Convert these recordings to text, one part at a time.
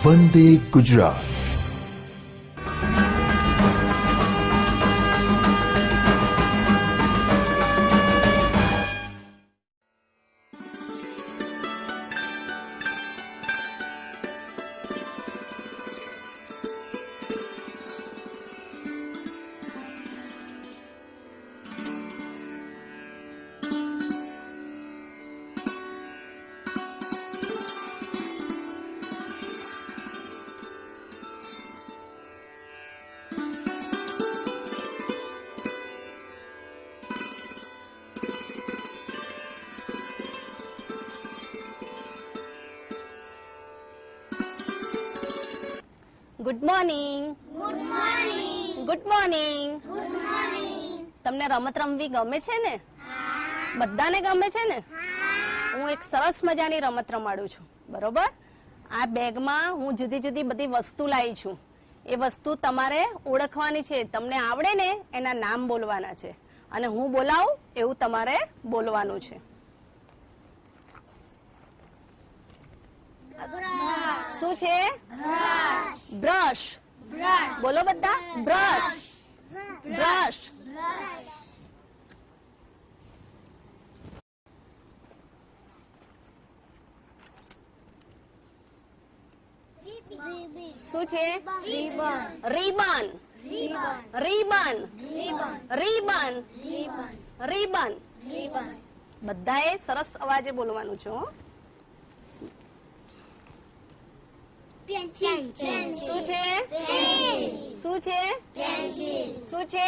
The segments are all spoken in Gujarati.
વંદે Gujarat. Good morning. Good morning. Good morning. Good morning. તમને રમત રમવી ગમે છે ને? બધાને ગમે છે ને? હું એક સરસ મજાની રમત રમાડું છું, બરોબર? આ બેગમાં હું જુદી જુદી બધી વસ્તુ લાવી છું. એ વસ્તુ તમારે ઓળખવાની છે. તમને આવડે ને એના નામ બોલવાના છે, અને હું બોલાવું એવું તમારે બોલવાનું છે. શું છે? બ્રશ. બોલો બધા, બ્રશ. બ્રશ. શું છે? રિબન. રિબન. રિબન. રિબન. બધાએ સરસ અવાજે બોલવાનું છે. શું છે? શું છે? શું છે?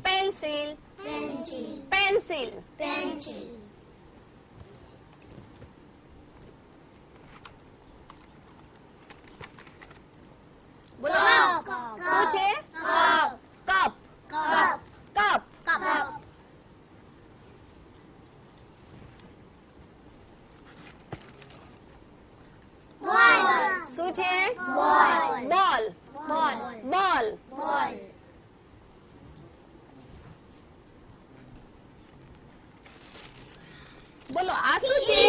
પેન્સિલ. પેન્સિલ. બોલો. શું છે? કપ. કપ. શું છે? બોલ. બોલ. બોલો, આ શું છે?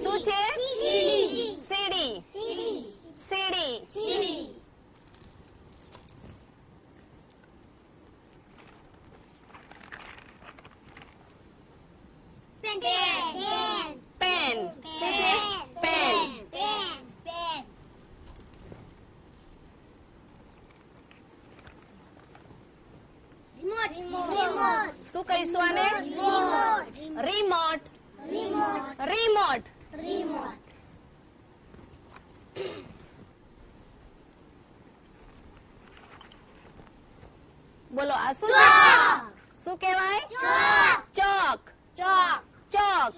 શું છે? સીડી. સીડી. પેન. શું છે? પેન. શું કહીશું આને? રિમોટ. રિમોટ. બોલો, આ શું છે? શું કહેવાય? ચોક. ચોક.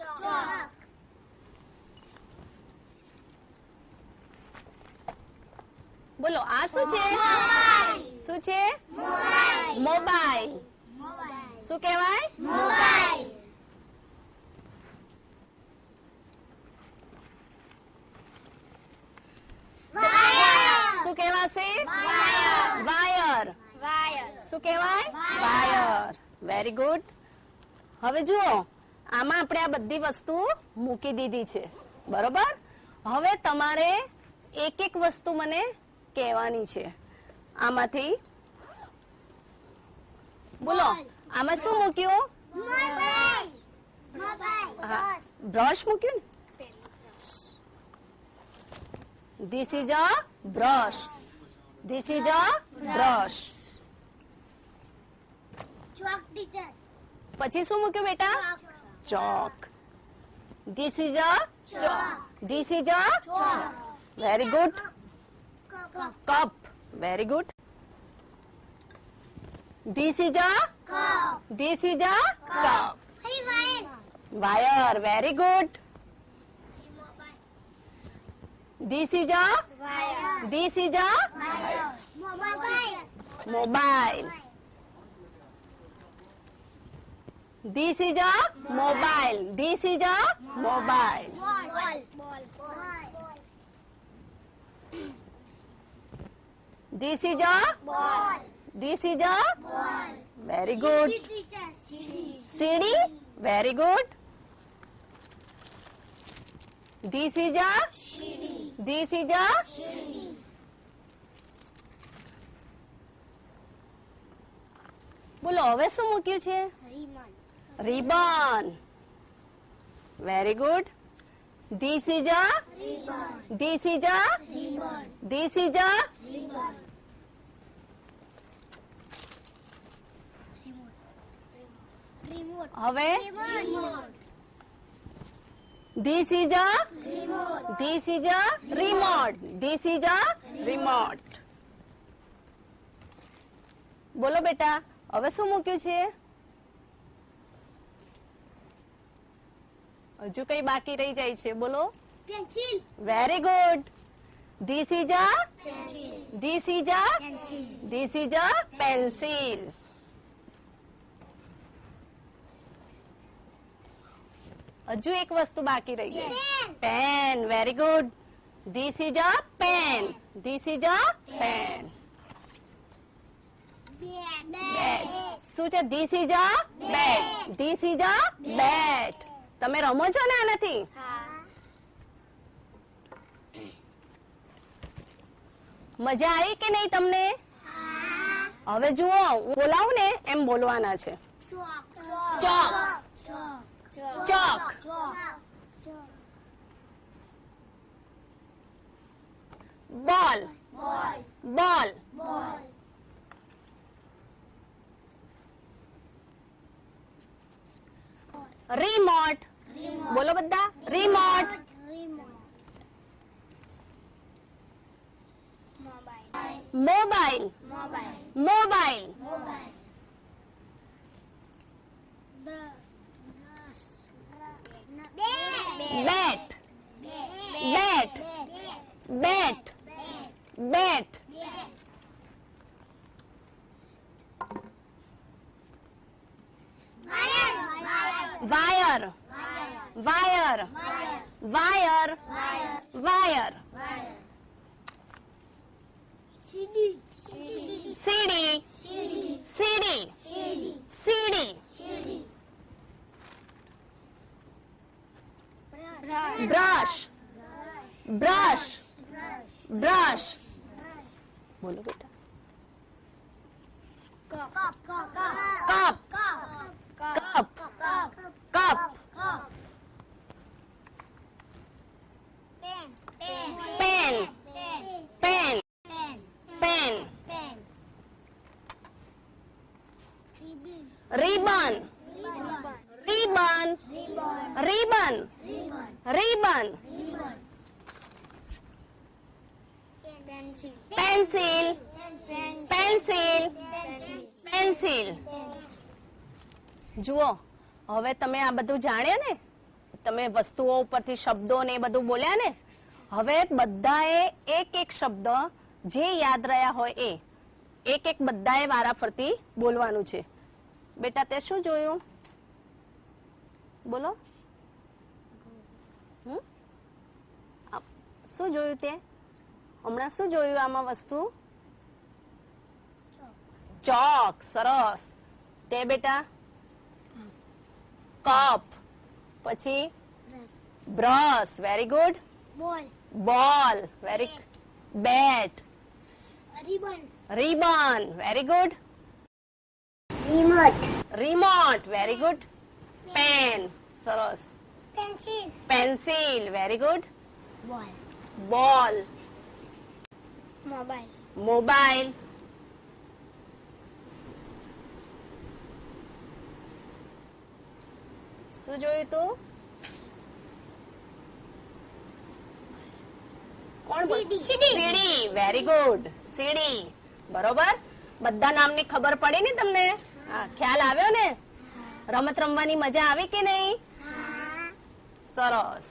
બોલો, આ શું છે? શું છે? મોબાઈલ. શું કહેવાય? શું કહેવાશે? વાયર. શું કહેવાય? વાયર. Very good. હવે જુઓ, આમાં આપણે આ બધી વસ્તુ મૂકી દીધી છે, બરોબર? હવે તમારે એક એક વસ્તુ મને કહેવાની છે. આમાંથી બોલો, આમાં શું મૂક્યું? બ્રશ મૂક્યું ને? This is a brush. This is a brush. પછી શું મૂક્યું બેટા? ચોક. This is a chalk. This is a chalk. Very good. Cup. Very good. This is a cup. This is a cup. Wire. Very good. This is a wire. This is a wire. Mobile. This is a mobile. This is a mobile. This is a ball. This is a ball. Very good. CD. Very good. This is a CD. This is a બોલો હવે શું મૂક્યું છે? Ribbon. Very good. This is a This is a This is a હવે This is a This is a remote. This is a remote. બોલો બેટા હવે શું મૂક્યું છે? હજુ કઈ બાકી રહી જાય છે? બોલો. Pencil. Very good. This is a Pencil. This is a Pencil. This is a pencil. હજુ એક વસ્તુ બાકી રહી ગઈ. Pen. Very good. This is a pen. This is a pen. Bat. શું છે? This is a bat. This is a bat. તમે રમો છો ને આનાથી? મજા આવી કે નહીં તમને? હવે જુઓ હું બોલાવું ને એમ બોલવાના છે. Chalk. Chalk. Ball. Ball. Remote. બોલો બધા. Remote. Mobile. Mobile. Bat. Bat. Bat. Bat. Wire. Wire. Wire. Wire. CD. CD. CD. Brush. Brush. Brush. બોલો બેટા. Cup. Cup. Cup. Pen. Pen. Pen. Ribbon. Ribbon. Ribbon. Ribbon. Pencil. Pencil. Pencil. જુઓ હવે તમે આ બધું જાણ્યા ને, તમે વસ્તુઓ ઉપરથી શબ્દો ને એ બધું બોલ્યા ને, હવે બધાએ એક એક શબ્દ જે યાદ રહ્યા હોય એ એક એક બધાએ વારાફરતી બોલવાનું છે. બેટા તે શું જોયું? બોલો. શું જોયું તે? હમણાં શું જોયું આમાં વસ્તુ? ચોક. સરસ. તે બેટા? કપ. પછી brush. Very good. Ball. Very. Bat. Ribbon. Very good. Remote. Very good. Pen. સરસ. Pencil. Very good. Ball. Mobile. શું જોયું તું? કોણ? સીડી. Very good. સીડી. બરોબર. બધા નામની ખબર પડી ને તમને? હા, ખ્યાલ આવ્યો ને? રમત રમવાની મજા આવી કે નહીં? સરસ.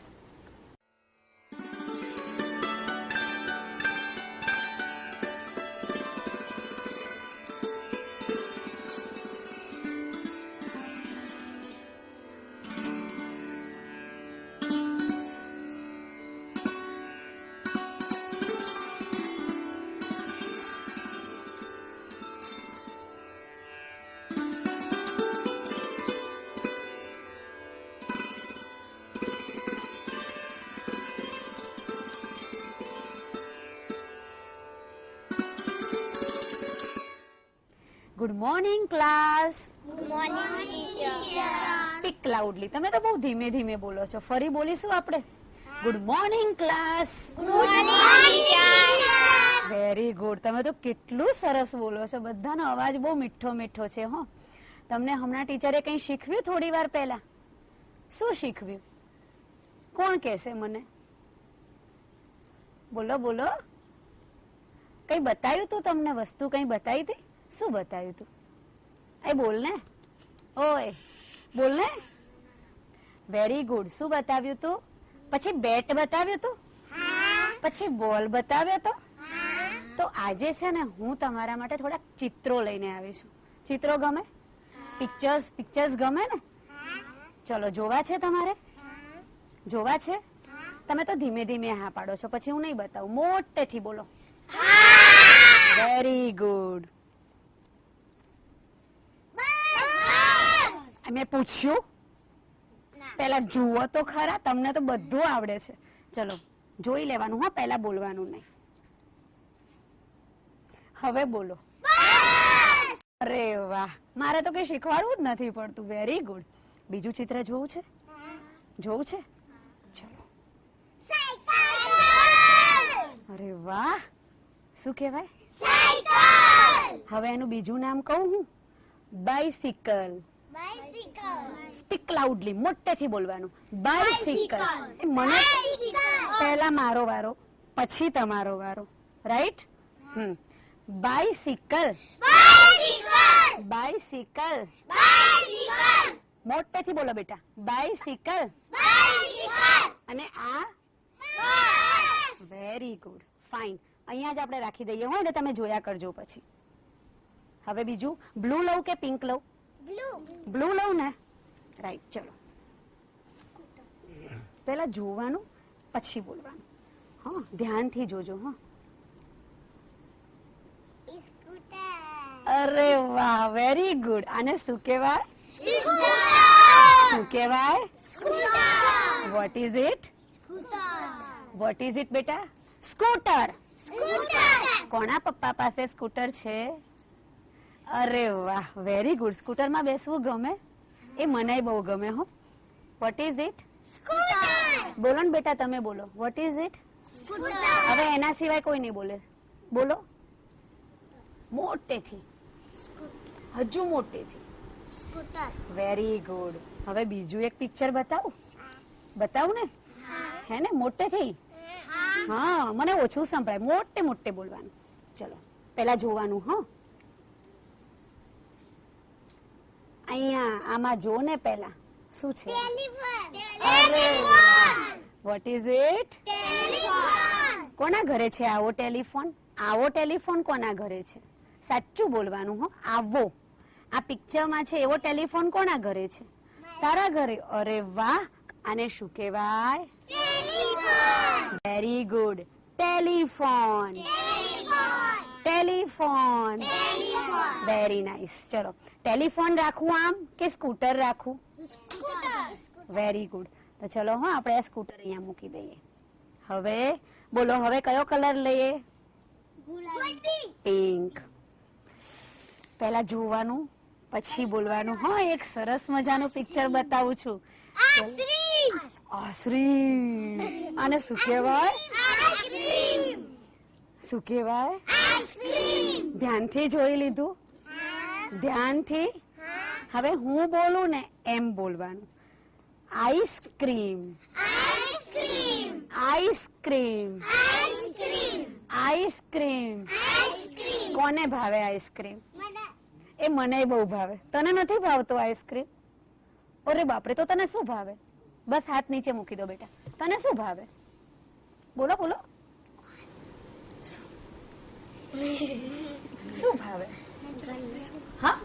Good morning class. Good morning, teacher. Speak loudly. તમે તો બહુ ધીમે ધીમે બોલો છો. ફરી બોલીશું આપણે. Good morning class. Good morning, teacher. Very good. તમે તો કેટલું સરસ બોલો છો. બધાનો અવાજ બહુ મીઠો મીઠો છે. હો, તમને હમણાં ટીચરે કંઈ શીખવ્યું? થોડી વાર પહેલા શું શીખવ્યું? કોણ કહેશે મને? બોલો બોલો. કઈ બતાવ્યું તું તમને? વસ્તુ કઈ બતાવી હતી? શું બતાવ્યું તું? એ બોલ ને. ઓય બોલ ને. Very good. શું બતાવ્યું તું? પછી બેટ બતાવ્યું તું, પછી બોલ બતાવ્યો તો. તો આજે છે ને હું તમારા માટે થોડા ચિત્રો લઈને આવી છું. ચિત્રો ગમે? પિક્ચર્સ ગમે ને? ચલો, જોવા છે તમારે? જોવા છે? તમે તો ધીમે ધીમે હા પાડો છો. પછી હું નહીં બતાવું. મોટેથી બોલો. Very good. મેં પૂછ્યું? પેલા જુઓ તો ખરા. તમને તો બધું આવડે છે. ચલો, જોઈ લેવાનું. હા, પેલા બોલવાનું નહીં. હવે બોલો. અરે વાહ, મારે તો કઈ શીખવાડવું જ નથી પડતું. Very good. બીજું ચિત્ર જોવું છે? જોવું છે? ચલો. અરે વાહ, શું કહેવાય? હવે એનું બીજું નામ કહું હું? બાઇસિકલ. Speak loudly. મોટેથી બોલવાનું. બાઇસિકલ. મને પહેલા મારો વારો, પછી તમારો વારો. રાઈટ? બાઇસિકલ. બાઇસિકલ. મોટેથી બોલો બેટા. બાઇસિકલ. અને આ? Very good. ફાઇન. અહીંયા જ આપણે રાખી દઈએ. હોય ને તમે જોયા કરજો પછી. હવે બીજું બ્લુ લઉં કે પિંક લઉં? બ્લુ લઉં ને? રાઈટ. ચલો, પેલા જોવાનું પછી બોલવાનું. હા, ધ્યાનથી જોજો. હા. અરે વાહ, વેરી ગુડ. આને શું કહેવાય? શું કહેવાય? What is it? What is it બેટા? સ્કૂટર. કોના પપ્પા પાસે સ્કૂટર છે? અરે વાહ, વેરી ગુડ. સ્કૂટરમાં બેસવું ગમે? એ મને બહુ ગમે. હો. What is it? બોલો ને બેટા, તમે બોલો. What is it? હવે એના સિવાય કોઈ નહીં બોલે. બોલો મોટેથી. હજુ મોટેથી. Very good. હવે બીજું એક પિક્ચર બતાવું? બતાવું ને? હે ને? મોટેથી. હા, મને ઓછું સંભળાય. મોટે મોટે બોલવાનું. ચલો, પેલા જોવાનું. હા, અહીંયા આમાં જો ને. પેલા શું છે? What is it? કોના ઘરે છે આવો ટેલિફોન? આવો ટેલિફોન કોના ઘરે છે? સાચું બોલવાનું. હો, આવો. આ પિક્ચરમાં છે એવો ટેલિફોન કોના ઘરે છે? તારા ઘરે. અરે વાહ. આને શું કહેવાય? Very good. Telephone. Telephone. Very nice. ચલો, ટેલિફોન રાખવું આમ કે સ્કૂટર રાખવું? Very good. તો ચલો, હા, આપણે આ સ્કૂટર અહીંયા મૂકી દઈએ. હવે બોલો. હવે કયો કલર લઈએ? પિંક. પહેલા જોવાનું પછી બોલવાનું. હા, એક સરસ મજાનું પિક્ચર બતાવું છું. આઈસ્ક્રીમ. આને શું કહેવાય? શું કહેવાય? ધ્યાનથી જોઈ લીધું? ધ્યાનથી. હવે હું બોલું ને એમ બોલવાનું. આઈસ્ક્રીમ. આઈસ્ક્રીમ. આઈસ્ક્રીમ. કોને ભાવે આઈસ્ક્રીમ? એ મને બહુ ભાવે. તને નથી ભાવતો આઈસ્ક્રીમ? અરે બાપરે, તો તને શું ભાવે? બસ હાથ નીચે મૂકી દો બેટા. તને શું ભાવે? બોલો બોલો. શું ભાવે? હા,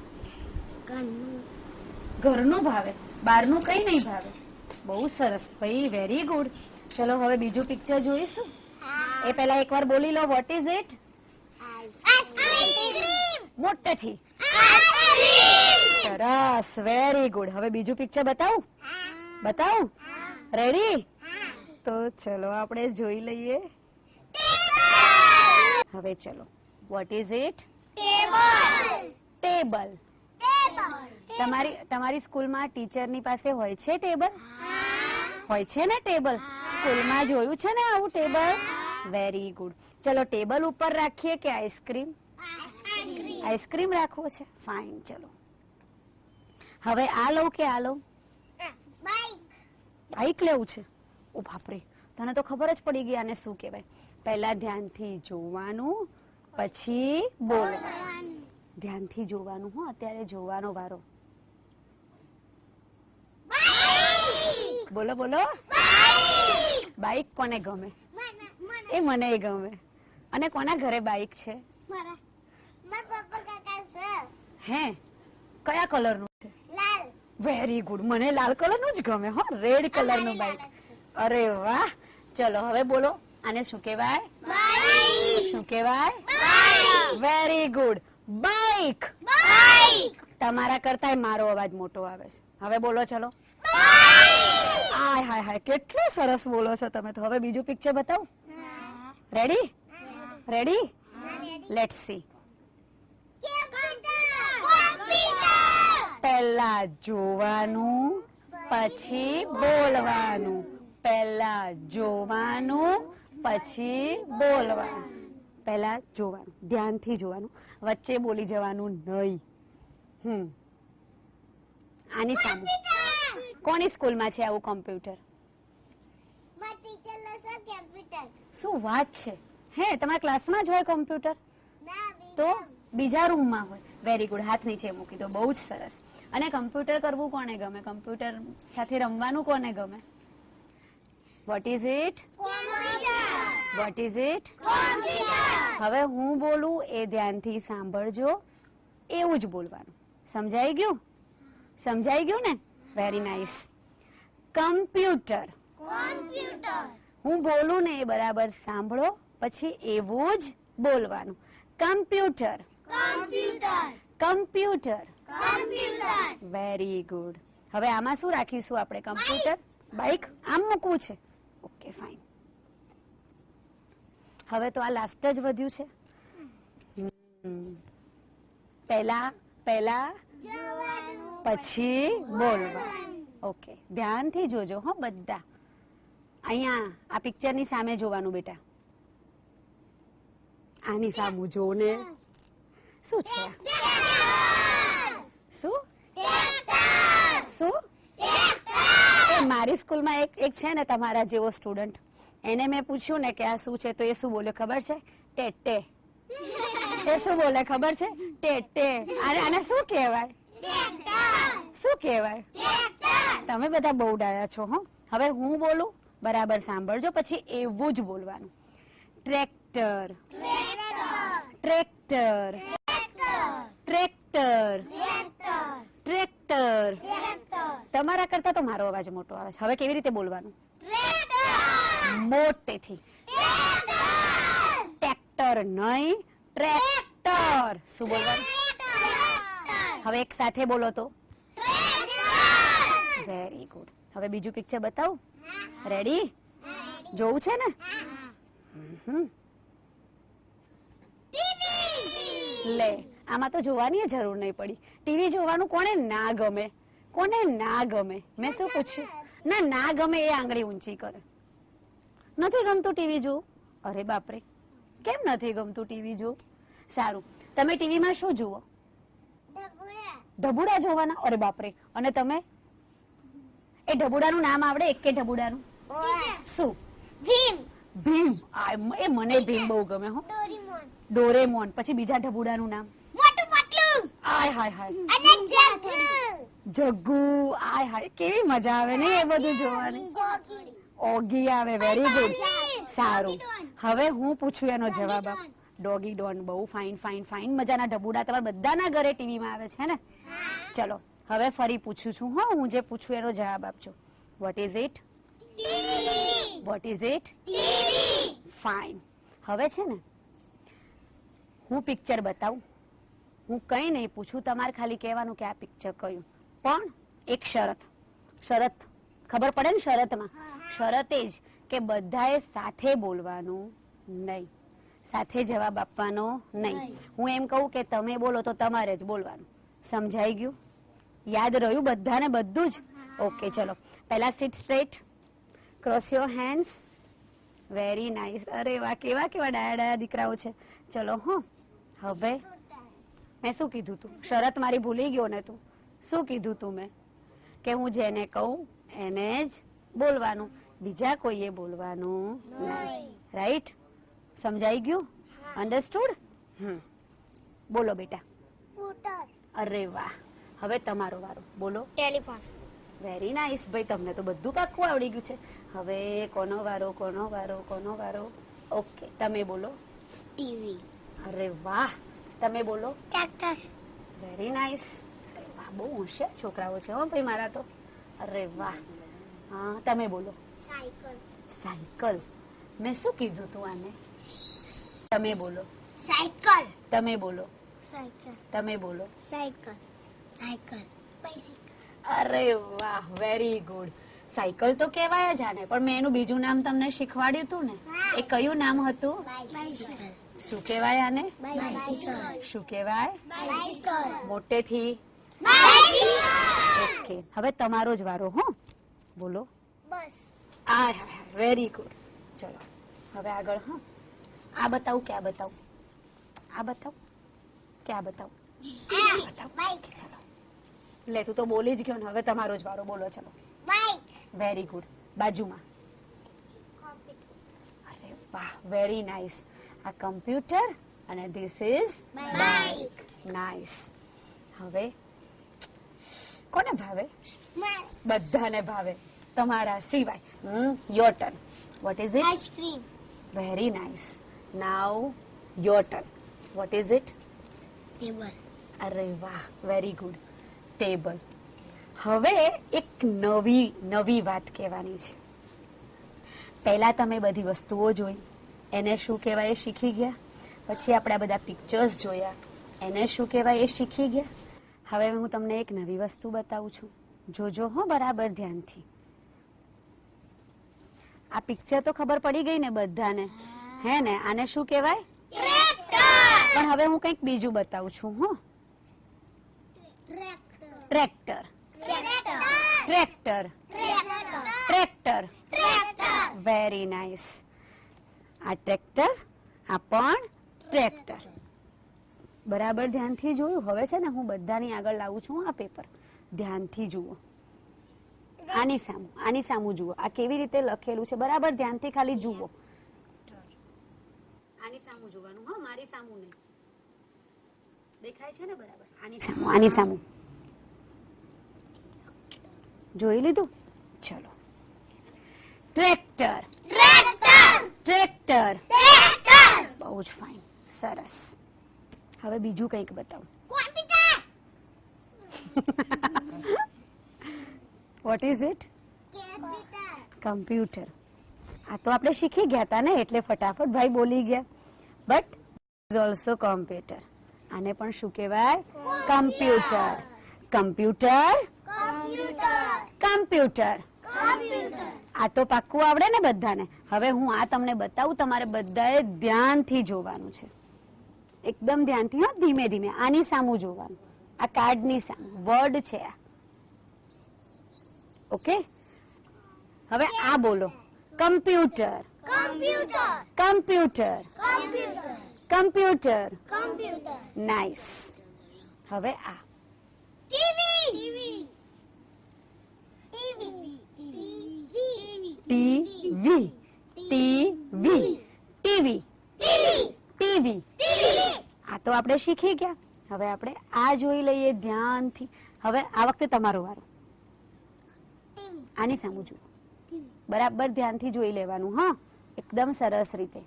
ઘરનું ભાવે. બહારનું કઈ નહીં ભાવે. બહુ સરસ ભાઈ. Very good. ચલો, હવે બીજું પિક્ચર જોઈશું. એ પહેલા એકવાર બોલી લો. What is it? મોટેથી. સરસ. Very good. હવે બીજું પિક્ચર બતાવું? બતાવું? રેડી? તો ચલો આપણે જોઈ લઈએ. હવે ચલો. What is it? ટેબલ. તમારી સ્કૂલમાં ટીચરની પાસે હોય છે ટેબલ? હોય છે ને ટેબલ? સ્કૂલમાં જોયું છે ને આવું ટેબલ? Very good. ચલો ટેબલ ઉપર રાખીએ કે આઈસ્ક્રીમ? આઈસ્ક્રીમ રાખવો છે. ફાઇન. ચલો હવે આ લઉં કે આ લઉં? બાઈક લેવું છે. ઓ બાપરે, તને તો ખબર જ પડી ગઈ આને શું કહેવાય. પહેલા ધ્યાનથી જોવાનું, પછી બોલવાનું. ધ્યાનથી જોવાનું. હો, અત્યારે જોવાનો વારો. બોલો બોલો. બાઈક કોને ગમે? એ મને ગમે. અને કોના ઘરે બાઈક છે? હે, કયા કલરનું છે? Very good. મને લાલ કલરનું જ ગમે. હો, રેડ કલરનું બાઈક. અરે વાહ. ચલો હવે બોલો, આને શું કહેવાય? શું કહેવાય? Very good. બાઈક. તમારા કરતા મારો અવાજ મોટો આવે છે. હવે બોલો ચલો. હાય હાય હાય, કેટલું સરસ બોલો છો તમે તો. હવે બીજું પિક્ચર બતાવો. રેડી? રેડી? Let's see. પહેલા જોવાનું, પછી બોલવાનું. પહેલા જોવાનું, પછી બોલવાનું. પહેલા જોવાનું, ધ્યાનથી જોવાનું, વચ્ચે બોલી જવાનું નહીં. આની સામે કોની સ્કૂલમાં છે આવું કોમ્પ્યુટર? શું વાત છે? હે, તમારા ક્લાસમાં જ હોય કોમ્પ્યુટર? તો બીજા રૂમમાં હોય. Very good. હાથ નીચે મૂકી દો. બહુ જ સરસ. અને કમ્પ્યુટર કરવું કોને ગમે? કમ્પ્યુટર સાથે રમવાનું કોને ગમે? What is it? What is it? હવે હું બોલું એ ધ્યાનથી સાંભળજો. એવું જ બોલવાનું. સમજાઈ ગયું? સમજાઈ ગયું ને? Very nice. કમ્પ્યુટર. હું બોલું ને એ બરાબર સાંભળો, પછી એવું જ બોલવાનું. કમ્પ્યુટર. કમ્પ્યુટર. Very good. હવે આમાં શું રાખીશું આપણે? કમ્પ્યુટર, બાઈક આમ મૂકવું છે. Okay, fine. હવે તો આ લાસ્ટ જ વધ્યું છે. પહેલા પછી બોલવાનું. ઓકે, ધ્યાનથી જોજો હો બધા. અહીંયા આ પિક્ચરની સામે જોવાનું બેટા. આની સામે જો ને. શું છે? શું શું? એ મારી સ્કૂલમાં એક છે ને તમારા જેવો સ્ટુડન્ટ. એને મેં પૂછ્યું ને કે આ શું છે, તો એ શું બોલ્યો ખબર છે? ટેટે. એ શું બોલે ખબર છે? ટેટે. આને શું કહેવાય? શું કહેવાય? તમે બધા બહુ ડાયા છો. હો, હવે હું બોલું બરાબર સાંભળજો, પછી એવું જ બોલવાનું. ટ્રેક્ટર. ટ્રેક્ટર. ટ્રેક્ટર. ટ્રેક્ટર. તમારા કરતા તો મારો અવાજ મોટો આવે છે. હવે કેવી રીતે બોલવાનું? મોટેથી. ટ્રેક્ટર નહીં, ટ્રેક્ટર. શું બોલવાનું? હવે એક સાથે બોલો તો. Very good. હવે બીજું પિક્ચર બતાવું? રેડી? જોવું છે ને? લે, આમાં તો જોવાની જરૂર નહીં પડી. ટીવી જોવાનું કોને ના ગમે? કોને ના ગમે? મેં શું પૂછ્યું? ના, ના ગમે એ આંગળી ઊંચી કરે. નથી ગમતું ટીવી જોવું? અરે બાપરે, કેમ નથી ગમતું ટીવી જોવું? સારું, તમે ટીવીમાં શું જુઓ? ઢબુડા જોવાના? અરે બાપરે. અને તમે? એ ઢબુડાનું નામ આવડે? એક કે ઢબુડાનું? શું? ભીમ. ભીમ. એ મને ભીમ બહુ ગમે. હો, ડોરેમોન. પછી બીજા ઢબુડાનું નામ? આય હાય હાય. જગ્ગુ. આય હાય, કેવી મજા આવે ને એ બધું જોવાની. ઓગી આવે. Very good. સારું, હવે હું પૂછું એનો જવાબ આપ. Doggy Don. બહુ ફાઇન ફાઇન ફાઇન મજાના ઢબુડા તમારા બધાના ઘરે ટીવીમાં આવે છે ને? ચલો હવે ફરી પૂછું છું. હો, હું જે પૂછું એનો જવાબ આપજો. What is it? What is it? Fine. હવે છે ને હું પિક્ચર બતાવું. હું કઈ નહીં પૂછું, તમારે ખાલી કહેવાનું કે આ પિક્ચર કયું. પણ એક શરત. શરત ખબર પડે ને શરતમાં? શરત એ જ કે બધાએ સાથે બોલવાનું નહીં. સાથે જવાબ આપવાનો નહીં. હું એમ કહું કે તમે બોલો તો તમારે જ બોલવાનું. સમજાઈ ગયું? યાદ રહ્યું બધાને બધું જ? ઓકે, ચલો પહેલા sit straight, cross your hands. Very nice. અરે વાહ, કેવા કેવા ડાયા ડાયા દીકરાઓ છે. ચલો હો, હવે મેં શું કીધું તું? શરત મારી ભૂલી ગયો ને તું? શું કીધું તું મેં? કે હું જેને કહું એને જ બોલવાનું, બીજા કોઈએ બોલવાનું નહીં. રાઈટ? સમજાઈ ગયું? અન્ડરસ્ટુડ? બોલો બેટા. સ્કૂટર. અરે વાહ, હવે તમારો વારો. બોલો. ટેલિફોન. વેરી નાઇસ ભાઈ, તમને તો બધું પાક્કું આવડી ગયું છે. હવે કોનો વારો? કોનો વારો? કોનો વારો? ઓકે, તમે બોલો. ટીવી. અરે વાહ, તમે બોલો. ટ્રેક્ટર. Very nice. અરે વાહ, બહુ હોશિયાર છોકરાઓ છે હો ભાઈ મારા તો. અરે વાહ. હા, તમે બોલો. સાયકલ. સાયકલ. મેં શું કીધું તું આને? તમે બોલો. સાયકલ. તમે બોલો. સાયકલ. તમે બોલો. સાયકલ. સાયકલ. બાઇસિકલ. અરે વાહ, વેરી ગુડ. સાયકલ તો કહેવાય જ આને, પણ મેં એનું બીજું નામ તમને શીખવાડ્યું હતું ને. એ કયું નામ હતું? બાઇસિકલ. શું કહેવાય આને? બાઇસિકલ. શું કહેવાય? બાઇસિકલ. મોટેથી? બાઇસિકલ. ઓકે, હવે તમારો જ વારો. હો, બોલો. બસ. આ વેરી ગુડ. ચલો હવે આગળ. હા, આ બતાવું કે આ બતાવું? આ બતાવું કે આ બતાવું? આ બતાવું. બાઇક. ચલો લે, તું તો બોલી જ ગયો ને. હવે તમારો જ વારો. બોલો. ચલો. બાઇક. Very good. બાજુમાં. કોમ્પ્યુટર. અરે વાહ, વેરી નાઇસ. આ કમ્પ્યુટર અને ધીસ ઇઝ બાઇક. નાઇસ. હવે કોને ભાવે? માય. બધાને ભાવે, તમારા સિવાય. Your turn. What is it? Ice cream. Very nice. Now your turn. What is it? Table. અરે વાહ, વેરી ગુડ. ટેબલ. હવે એક નવી વાત કહેવાની છે. પહેલા તમે બધી વસ્તુઓ જોઈ, એને શું કહેવાય એ શીખી ગયા. પછી આપણે આ બધા પિક્ચર્સ જોયા, એને શું કહેવાય એ શીખી ગયા. હવે હું તમને એક નવી વસ્તુ બતાવું છું. જોજો હો બરાબર ધ્યાનથી. આ પિક્ચર તો ખબર પડી ગઈ ને બધાને? હે ને? આને શું કહેવાય? ટ્રેક્ટર. પણ હવે હું કંઈક બીજું બતાવું છું. હો, tractor. Tractor. Tractor. Tractor. Tractor. Tractor. Tractor. Very nice. આ ટ્રેક્ટર, આ પણ ટ્રેક્ટર. બરાબર ધ્યાનથી જોયું? હવે છે ને હું બધાની આગળ લાવું છું આ પેપર. ધ્યાનથી જુઓ. આની સામું જુઓ. આ કેવી રીતે લખેલું છે બરાબર ધ્યાનથી ખાલી જુઓ. આની સામું જોવાનું. હા, મારી સામું નહીં. દેખાય છે ને બરાબર? આની સામું. જોઈ લીધું? ચલો. ટ્રેક્ટર. ટ્રેક્ટર. ટ્રેક્ટર. ટ્રેક્ટર. બહુ જ ફાઇન. સરસ. હવે બીજું કંઈક બતાવું. Computer. What is it? Computer. Computer. આ તો આપણે શીખી ગયા હતા ને, એટલે ફટાફટ ભાઈ બોલી ગયા. But is also computer. આને પણ શું કહેવાય? Computer. Computer. Computer. Computer. Computer. આ તો પાક્કું આવડે ને બધાને? હવે હું આ તમને બતાવું, તમારે બધાએ ધ્યાનથી જોવાનું છે. એકદમ ધ્યાનથી. હા, ધીમે ધીમે. આની સામું જોવાનું. આ કાર્ડની સામું. વર્ડ છે આ. ઓકે, હવે આ બોલો. Computer. Computer. Computer. Computer. Computer. Computer. Nice. હવે આ TV. TV. TV. TV. TV. TV. આ તો આપણે શીખી ગયા. હવે આપણે આ જોઈ લઈએ ધ્યાનથી. હવે આ વખતે તમારો વારો. આની સામું જુઓ. બરાબર ધ્યાનથી જોઈ લેવાનું. હા, એકદમ સરસ રીતે.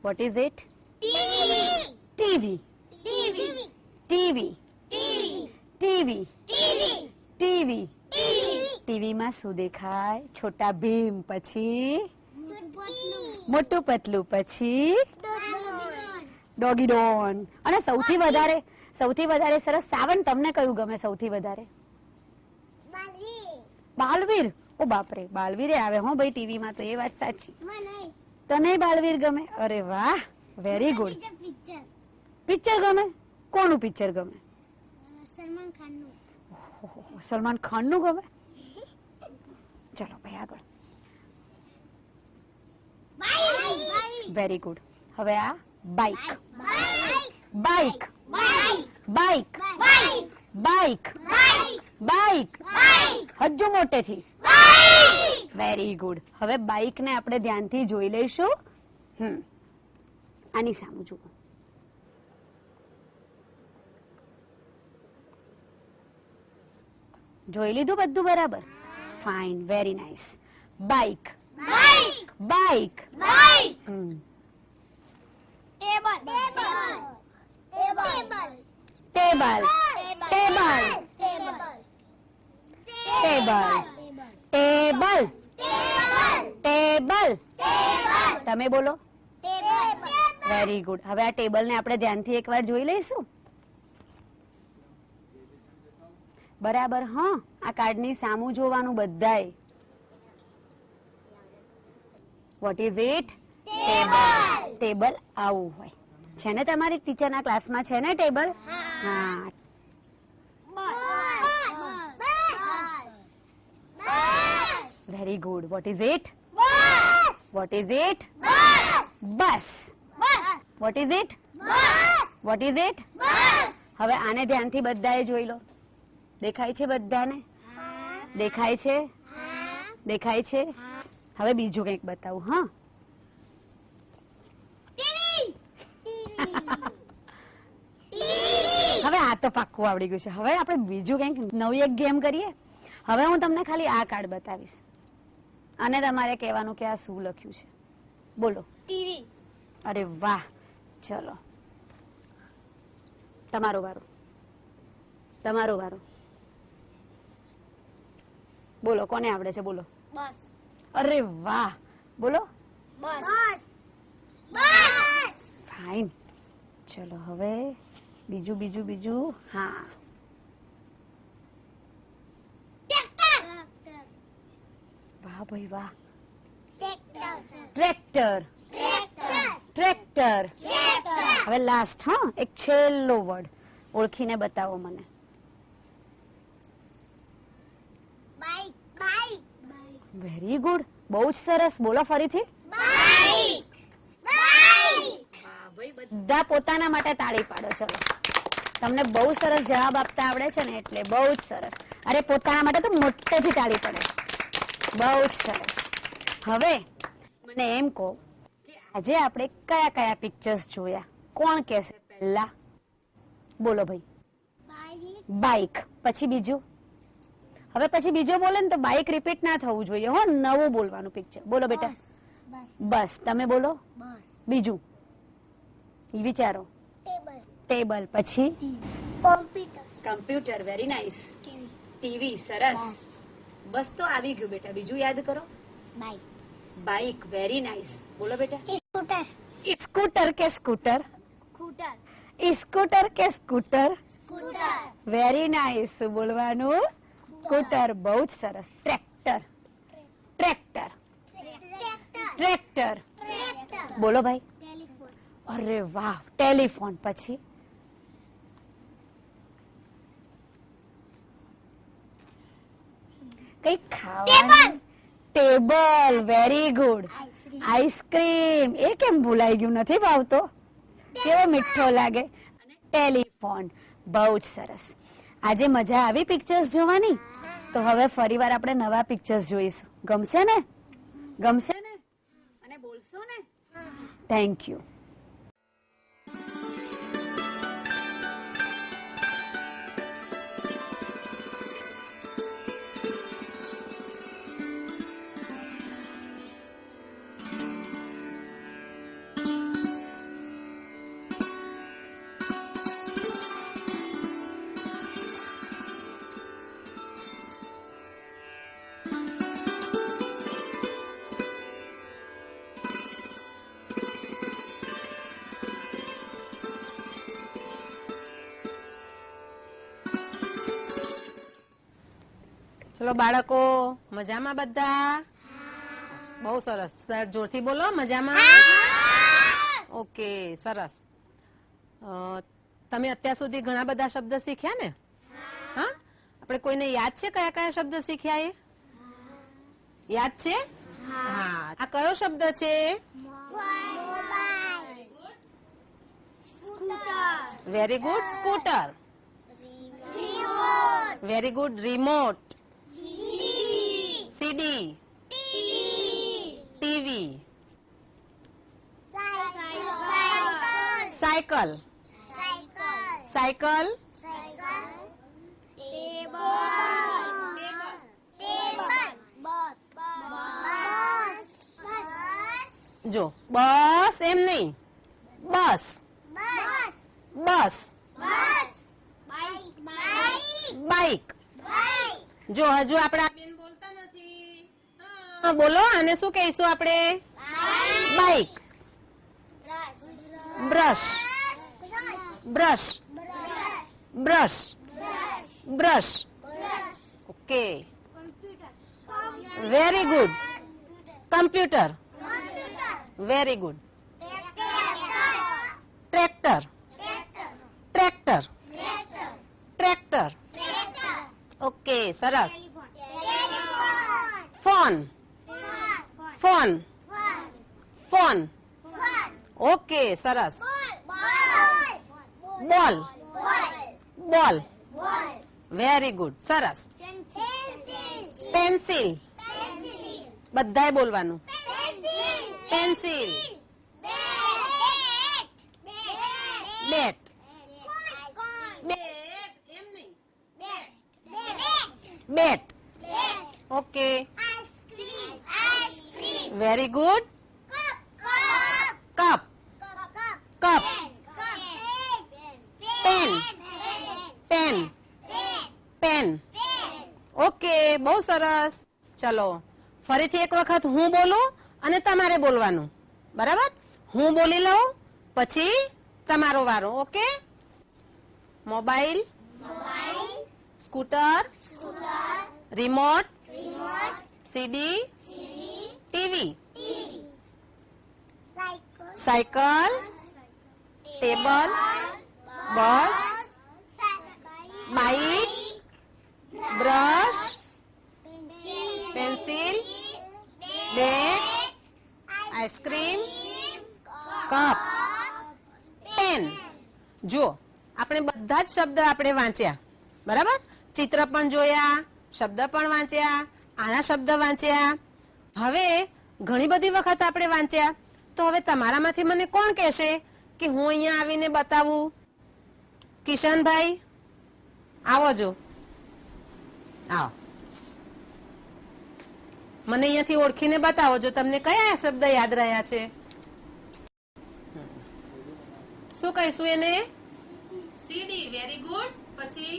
What is it? TV. TV. TV. TV. ટીવીમાં શું દેખાય? છોટા ભીમ, પછી મોટું પતલું, પછી ડોગી ડોન. અને સૌથી વધારે સરસ સાવન તમને કયું ગમે સૌથી વધારે? બાલવીર. ઓ બાપરે, બાલવીરે આવે હો ભાઈ ટીવી માં, તો એ વાત સાચી. મને તને બાલવીર ગમે? અરે વાહ, વેરી ગુડ. પિક્ચર પિક્ચર ગમે? કોનું પિક્ચર ગમે? સલમાન ખાન નું. સલમાન ખાન નું ગમે? ચલો ભાઈ આગળ. Bike very good. હવે આ bike. Bike bike, bike bike, bike bike, bike bike. Bike હજુ મોટેથી. Bike very good. હવે બાઇક ને આપણે ધ્યાનથી જોઈ લઈશું. આની સામું જુઓ. જોઈ લીધું બધું બરાબર? Fine, very nice. Bike, bike bike. Bike table, table table, table, table, table. તમે બોલો. Very good. હવે આ ટેબલ ને આપણે ધ્યાનથી એકવાર જોઈ લઈશું. બરાબર? હા, આ કાર્ડની સામું જોવાનું બધાય. What is it? Table. Table આવું હોય છે ને, તમારી ટીચરના ક્લાસમાં છે ને ટેબલ? હા. Very good. What is it? What is it? Bus. What is it? What is it? હવે આને ધ્યાનથી બધાએ જોઈ લો. દેખાય છે બધાને? દેખાય છે? દેખાય છે? હવે બીજું કંઈક બતાવું. હા, હવે આ તો પાક્કું આવડી ગયું છે. હવે આપણે બીજું કંઈક નવી એક ગેમ કરીએ. હવે હું તમને ખાલી આ કાર્ડ બતાવીશ અને તમારે કહેવાનું કે આ શું લખ્યું છે. બોલો. ટીવી અરે વાહ, ચલો તમારો વારો. તમારો વારો. બોલો, કોને આવડે છે? બોલો. બસ અરે વાહ, બોલો. બસ બસ ફાઇન. ચલો હવે બીજું બીજું બીજું. હા, ટ્રેક્ટર વાહ ભાઈ વાહ. Tractor tractor, tractor. હવે લાસ્ટ, હા, એક છેલ્લો વર્ડ ઓળખીને બતાવો મને. બાઈક બાઈક વેરી ગુડ, બહુ જ સરસ. બોલો ફરીથી. બાઈક બાઈક બધા પોતાના માટે તાળી પાડો. ચલો, તમને બહુ સરસ જવાબ આપતા આવડે છે ને, એટલે બહુ જ સરસ. અરે પોતાના માટે તો મોટેથી તાળી પડે. બહુ જ સરસ. હવે મને એમ કહો કે આજે આપણે કયા કયા પિક્ચર્સ જોયા? કોણ કહેશે પહેલા? બોલો ભાઈ. બાઈક બાઇક, પછી બીજું. હવે પછી બીજો બોલે ને તો બાઇક રિપીટ ના થવું જોઈએ હો, નવું બોલવાનું પિક્ચર. બોલો બેટા. બસ. તમે બોલો. બસ બીજું વિચારો. ટેબલ ટેબલ, પછી computer computer. Very nice. TV TV. સરસ. બસ તો આવી ગયું બેટા. બીજું યાદ કરો. Bike bike. Very nice. બોલો બેટા. સ્કૂટર સ્કૂટર કે સ્કૂટર? સ્કૂટર સ્કૂટર કે સ્કૂટર? Scooter very nice. બોલવાનું સ્કૂટર. બહુ જ સરસ. Tractor, tractor, tractor. બોલો ભાઈ. ટેલિફોન અરે વાહ, ટેલિફોન. પછી કઈ ખાવાનું? ટેબલ. Very good. આઈસ્ક્રીમ. એ કેમ ભૂલાઈ ગયું? નથી ભાવતો? કેવો મીઠો લાગે. અને ટેલિફોન. બહુ જ સરસ. આજે મજા આવી પિક્ચર્સ જોવાની? તો હવે ફરીવાર આપણે નવા પિક્ચર્સ જોઈશું. ગમશે ને? ગમશે ને? અને બોલશો ને? Thank you. ચલો બાળકો, મજામાં બધા? બહુ સરસ. જોરથી બોલો, મજામાં? ઓકે, સરસ. તમે અત્યાર સુધી ઘણા બધા શબ્દ શીખ્યા ને? હા, આપણે કોઈને યાદ છે કયા કયા શબ્દ શીખ્યા એ? યાદ છે? હા. આ કયો શબ્દ છે? Very good. Scooter. Very good. Remote. CD. TV. Cycle. Cycle. જો બસ એમ નહીં, બસ. બસ. બાઈક. જો હજુ આપણે આ બેન બોલતા નથી. હા બોલો, આને શું કહીશું આપણે? Bike. Brush. Brush. Brush. Brush. Okay, very good. Computer. Very good. Tractor. Tractor. Tractor. Okay, સરસ. ફોન. ફોન. ફોન. ઓકે, સરસ. બોલ. બોલ. Very good. સરસ. પેન્સિલ. બધાએ બોલવાનું. Pencil. Bat. Bat. Okay, very good. Cup. Cup. Pen. Pen. Pen. Okay, બહુ સરસ. ચલો ફરીથી એક વખત હું બોલું અને તમારે બોલવાનું, બરાબર? હું બોલી લઉં પછી તમારો વારો. Okay? Mobile. Scooter. Remote. CD. TV. Cycle. Table. બસ. બાઈક. બ્રશ. પેન્સિલ. બેટ. આઈસ્ક્રીમ. કપ. પેન. જો આપણે બધા જ શબ્દ આપણે વાંચ્યા, બરાબર? ચિત્ર પણ જોયા, શબ્દ પણ વાંચ્યા, આના શબ્દ વાંચ્યા. હવે ઘણી બધી વખત આપણે વાંચ્યા, તો હવે તમારામાંથી મને કોણ કહેશે કે હું અહીંયા આવીને બતાવું? કિશનભાઈ આવો, જો આવો, મને અહીંયાથી ઓળખીને બતાવો જો તમને કયા શબ્દ યાદ રહ્યા છે. શું કહીશું એને? સીડી. Very good. પછી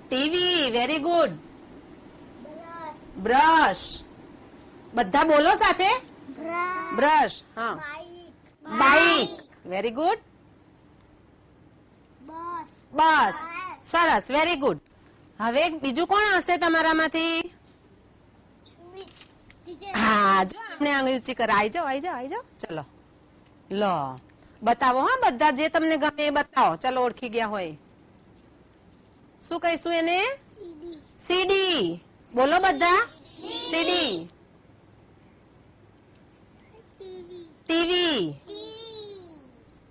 ટીવી. Very good. બ્રશ. બધા બોલો સાથે. બ્રશ. હા. બાઈક. Very good. બસ. સરસ. Very good. હવે બીજું કોણ હશે તમારામાંથી? હા, જો આપણે આંગળી ઊંચી કર. આવી જાઓ, આવી જાઓ, આવી જાઓ. ચલો લો, બતાવો. હા, બધા જે તમને ગમે એ બતાવો. ચલો, ઓળખી ગયા હોય. શું કહીશું એને? સીડી. બોલો બધા. સીડી. ટીવી.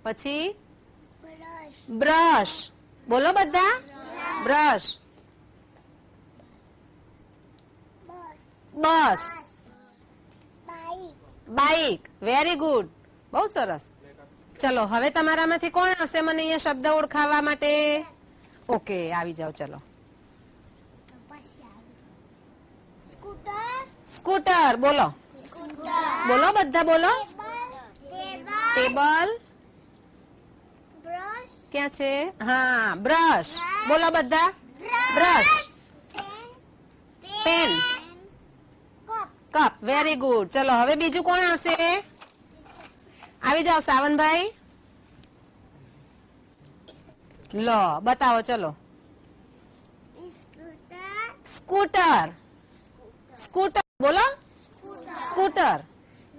પછી બ્રશ. બોલો બધા. બ્રશ. બસ. બાઈક. Very good. બહુ સરસ. ચલો હવે તમારામાંથી કોણ હશે મને અહીંયા શબ્દ ઓળખાવા માટે? ઓકે, આવી જાઓ. ચલો. સ્કૂટર. બોલો. બોલો બધા. બોલો. ટેબલ. ક્યાં છે? હા, બ્રશ. બોલો બધા. Brush. Pen. Cup. Very good. ચલો હવે બીજું કોણ આવશે? આવી જાઓ સાવનભાઈ. લો, બતાવો. ચલો. સ્કૂટર. સ્કૂટર બોલો. Scooter.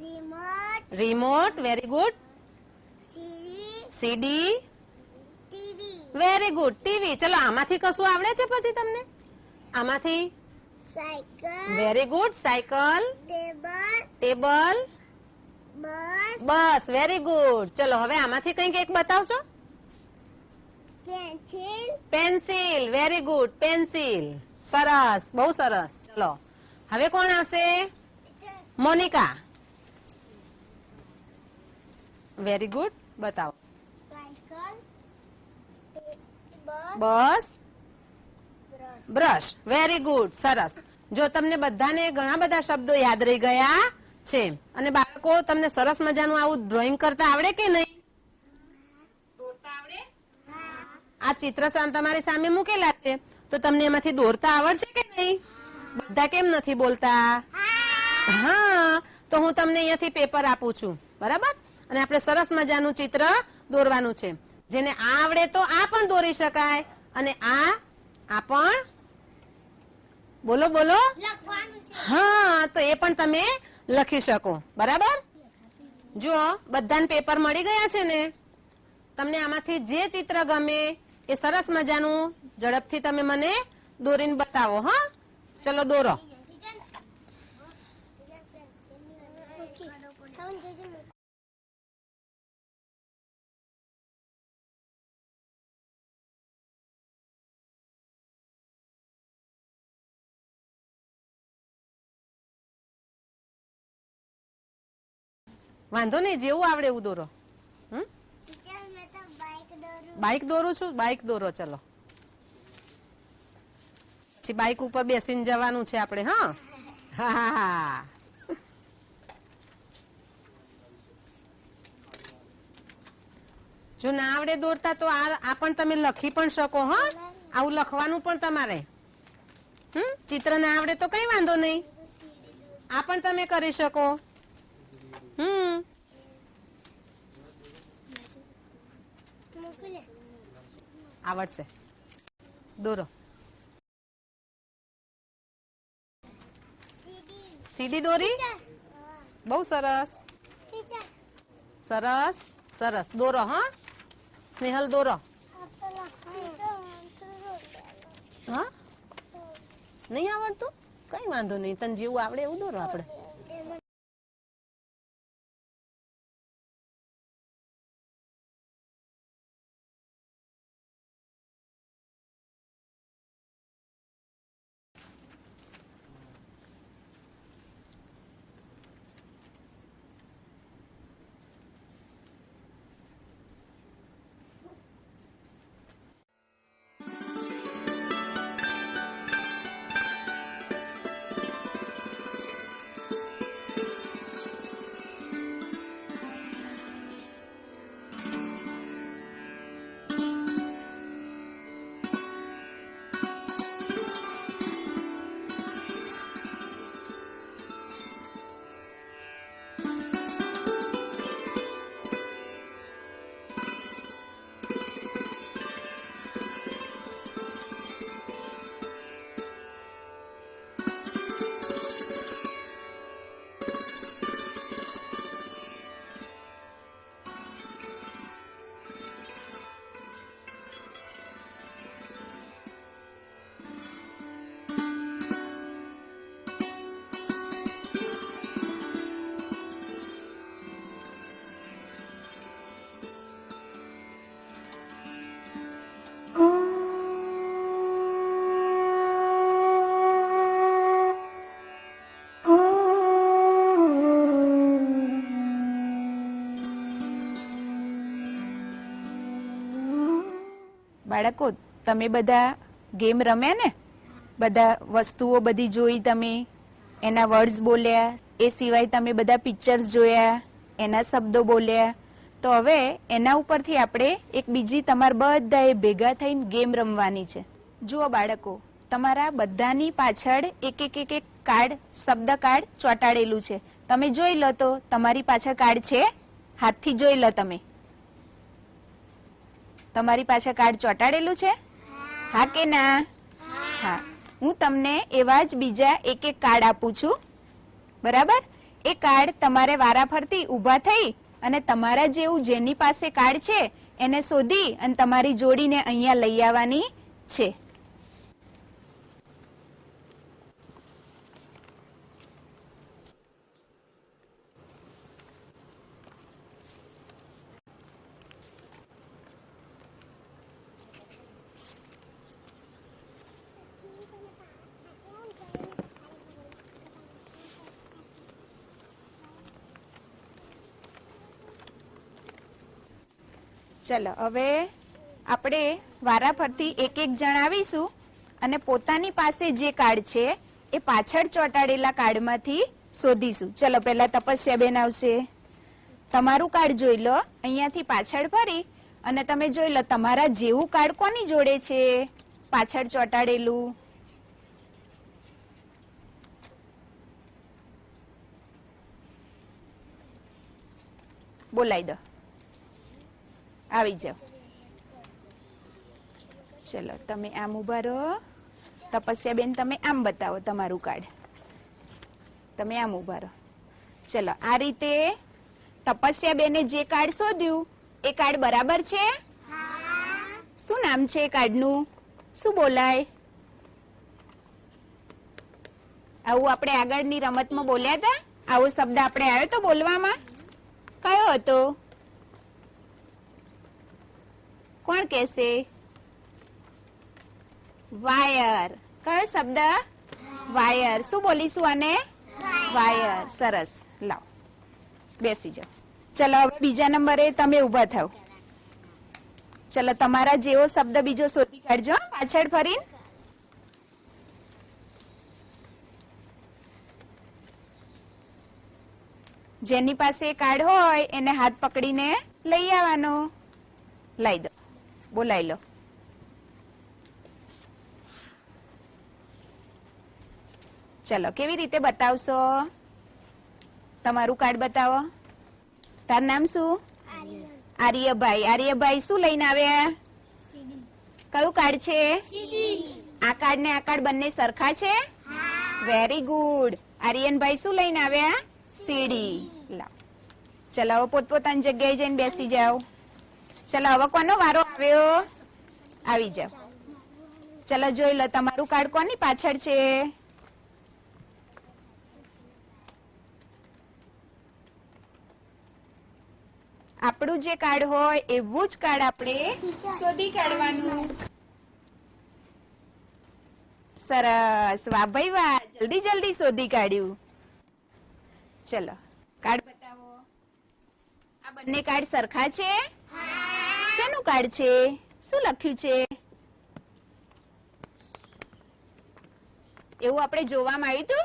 remote, remote, very good. CD, સીડી, TV, વેરી ગુડ. ટીવી. ચલો આમાંથી કશું આવડે છે પછી તમને? આમાંથી cycle, very good. Cycle, table, table, bus, બસ, વેરી ગુડ. ચલો હવે આમાંથી કંઈક એક બતાવશો. pencil, pencil, very good. Pencil, સરસ, બહુ સરસ. ચલો હવે કોણ આવશે? મોનિકા. Very good. બતાવો. cycle, bus, બસ, brush. Brush, very good. સરસ. જો તમને બધાને ઘણા બધા શબ્દો યાદ રહી ગયા છે અને બાળકો તમને સરસ મજાનું આવું ડ્રોઈંગ કરતા આવડે કે નહીં? દોરતા આવડે? આ ચિત્ર તમારી સામે મૂકેલા છે તો તમને એમાંથી દોરતા આવડશે કે નહીં? બધા કેમ નથી બોલતા? હા, તો હું તમને અહીંયાથી પેપર આપું છું, બરાબર? અને આપણે સરસ મજાનું ચિત્ર દોરવાનું છે. જેને આ આવડે તો આ પણ દોરી શકાય અને આ પણ બોલો બોલો. લખવાનું છે. હા, તો એ પણ તમે લખી શકો, બરાબર? જો બધાને પેપર મળી ગયા છે ને? તમને આમાંથી જે ચિત્ર ગમે એ સરસ મજાનું ઝડપથી તમે મને દોરીને બતાવો. હા, ચલો દોરો. વાંધો નહીં, જેવું આવડે એવું દોરો. ટીચર, મેં તો બાઇક દોરું. બાઇક દોરું છું. બાઇક દોરો. ચલો પછી બાઇક ઉપર બેસીને જવાનું છે આપણે. હા, હા, હા. જો ના આવડે દોરતા તો આ પણ તમે લખી પણ શકો. હા, આવું લખવાનું પણ તમારે. ચિત્ર ના આવડે તો કઈ વાંધો નહીં, આ પણ તમે કરી શકો. આવડશે. દોરો. સીડી દોરી. બહુ સરસ. ટીચર, સરસ સરસ. દોરો. હા, સ્નેહલ દોરો. હા, નહીં આવડતું? કઈ વાંધો નહીં, તને જેવું આવડે એવું દોરો આપણે. બાળકો, તમે બધા ગેમ રમ્યા ને? બધા વસ્તુઓ બધી જોઈ તમે, એના વર્ડ્સ બોલ્યા, એ સિવાય તમે બધા પિક્ચર્સ જોયા, એના શબ્દો બોલ્યા. તો હવે એના ઉપરથી આપણે એક બીજી તમારા બધાએ ભેગા થઈને ગેમ રમવાની છે. જુઓ બાળકો, તમારા બધાની પાછળ એક એક એક એક કાર્ડ, શબ્દ કાર્ડ ચોંટાડેલું છે. તમે જોઈ લો તો તમારી પાછળ કાર્ડ છે? હાથથી જોઈ લો તમે. તમારી પાછળ કાર્ડ ચોંટાડેલું છે? હા કે ના? હા. હું તમને એવા જ બીજા એક એક કાર્ડ આપું છું, બરાબર? એ કાર્ડ તમારે વારાફરતી ઊભા થઈ અને તમારા જેવું જેની પાસે કાર્ડ છે એને શોધી અને તમારી જોડીને અહીંયા લઈ આવવાની છે. ચલો હવે આપણે વારાફરતી એક એક જણ આવીશું અને પોતાની પાસે જે કાર્ડ છે એ પાછળ ચોંટાડેલા કાર્ડમાંથી શોધીશું. ચલો પહેલા તપસ્યાબેન આવશે. તમારું કાર્ડ જોઈ લો, અહીંયાથી પાછળ ફરી અને તમે જોઈ લો તમારા જેવું કાર્ડ કોની જોડે છે પાછળ ચોંટાડેલું. બોલાઈ દો, આવી જાઓ. ચલો તમે આમ ઉભા રહો. તપસ્યાબેન તમે આમ બતાવો તમારું કાર્ડ, તમે આમ ઉભા રહો. ચલો આ રીતે તપસ્યાબેને જે કાર્ડ શોધ્યું એ કાર્ડ બરાબર છે? શું નામ છે કાર્ડનું? શું બોલાય? આવું આપણે આગળની રમતમાં બોલ્યા હતા, આવો શબ્દ આપણે આવ્યો તો બોલવામાં, કયો હતો? કોણ કહેશે? વાયર. કયો શબ્દ? વાયર. શું બોલીશું આને? વાયર. સરસ, લાવ બેસી જાઓ. ચલો હવે બીજા નંબરે તમે ઊભા થાવ. ચલો તમારા જેવો શબ્દ બીજો શોધી કાઢજો પાછળ ફરીને. જેની પાસે કાર્ડ હોય એને હાથ પકડીને લઈ આવવાનો. લઈ દો, બોલાઈ લો. ચલો કેવી રીતે બતાવશો? તમારું કાર્ડ બતાવો. તારું નામ શું? આર્યભાઈ. આર્યભાઈ શું લઈને આવ્યા? કયું કાર્ડ છે? આ કાર્ડ ને આ કાર્ડ બંને સરખા છે? Very good. આર્યનભાઈ શું લઈને આવ્યા? સીડી. લાવ. ચલો હવે પોતપોતાની જગ્યાએ જઈને બેસી જાઓ. ચલો હવે કોનો વારો આવ્યો? આવી જાઓ. ચલો જોઈ લો તમારું કાર્ડ કોની પાછળ છે? આપણું જે કાર્ડ હોય એવું જ કાર્ડ આપણે શોધી કાઢવાનું. સરસ, વાહ ભાઈ વાહ, જલ્દી જલ્દી શોધી કાઢ્યું. ચલો કાર્ડ બતાવો. આ બંને કાર્ડ સરખા છે? શેનું કાર્ડ છે? શું લખ્યું છે? એવું આપણે જોવામાં આવ્યું હતું?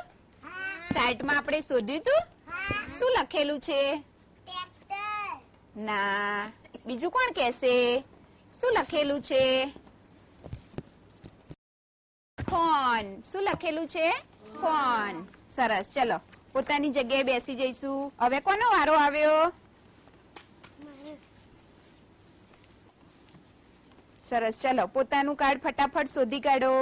ચાર્ટમાં આપણે શોધ્યું હતું? શું લખેલું છે? ના, બીજું કોણ કહેશે? શું લખેલું છે? ફોન. શું લખેલું છે? ફોન. સરસ, ચલો પોતાની જગ્યાએ બેસી જઈશું. હવે કોનો વારો આવ્યો? સરસ, ચલો પોતાનું કાર્ડ ફટાફટ શોધી કાઢો.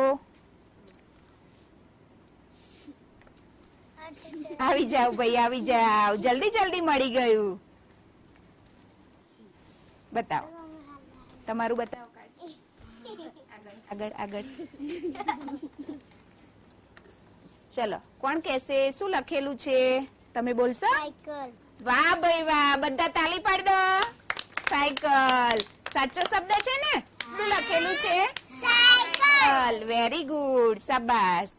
આવી જાઓ ભાઈ, આવી જાઓ, જલ્દી જલ્દી મળી ગયું. બતાવો તમારું, બતાવો કાર્ડ. આગળ આગળ. ચલો કોણ કહેશે? શું લખેલું છે? તમે બોલશો? વાહ ભાઈ વાહ, બધા તાલી પાડ દો. સાયકલ. સાચો શબ્દ છે ને? શું લખેલું છે? સાયકલ. વેરી ગુડ, શાબાશ.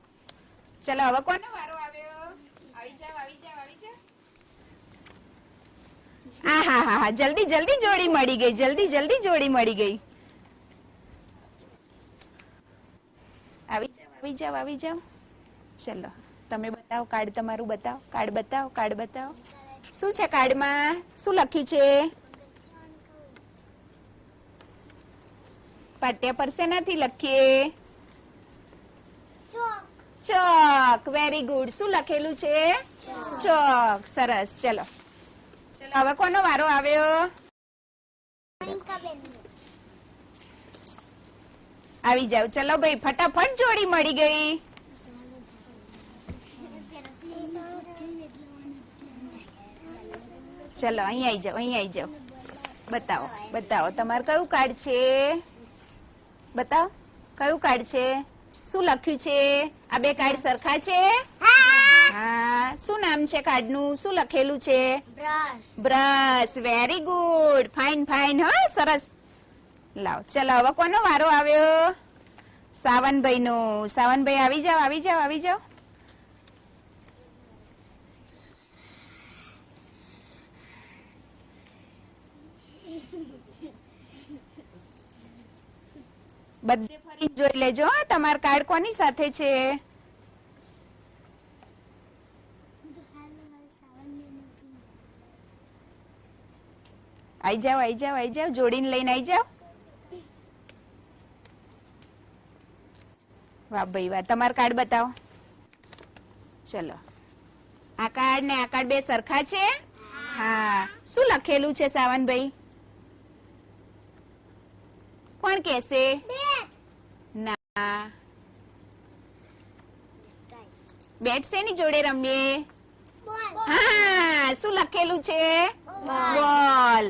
ચલો હવે કોનો વારો આવ્યો? આવી જાઓ, આવી જાઓ, આવી જાઓ. હા હા હા, જલ્દી જલ્દી જોડી મળી ગઈ, જલ્દી જલ્દી જોડી મળી ગઈ. આવી જાઓ, આવી જાઓ, આવી જાઓ. ચલો તમે બતાવો કાર્ડ, તમારું બતાવો. કાર્ડ બતાવો, કાર્ડ બતાવો. શું છે કાર્ડમાં? શું લખ્યું છે? પાટિયા પર શેનાથી લખીએ? ચોક. Very good. શું લખેલું છે? ચોક. સરસ, ચલો ચલો હવે કોનો વારો આવ્યો? આવી જાવ. ચલો ભાઈ, ફટાફટ જોડી મળી ગઈ. ચલો અહીં આવી જાવ, અહીં આવી જાવ. બતાવો, બતાવો તમારે કયું કાર્ડ છે? બતાવો કયું કાર્ડ છે? શું લખ્યું છે? આ બે કાર્ડ સરખા છે? હા. શું નામ છે કાર્ડનું? શું લખેલું છે? Brush. Brush. Very good. Fine fine. હા, સરસ. લાવ. ચલો હવે કોનો વારો આવ્યો? સાવનભાઈ નો. સાવનભાઈ આવી જાવ, આવી જાવ, આવી જાવ. બધે ફરી જોઈ લેજો હા, તમાર કાર્ડ કોની સાથે છે? આઈ જાવ, આઈ જાવ, આઈ જાવ. જોડીને લઈને આઈ જાવ. વાહ ભાઈ વાહ. તમાર કાર્ડ બતાવો. ચલો. આ કાર્ડ ને આ કાર્ડ બે સરખા છે? હા. શું લખેલું છે સાવનભાઈ? કોણ કહેશે? ના. બેટ શેની જોડે રમીએ? હા. શું લખેલું છે? બોલ.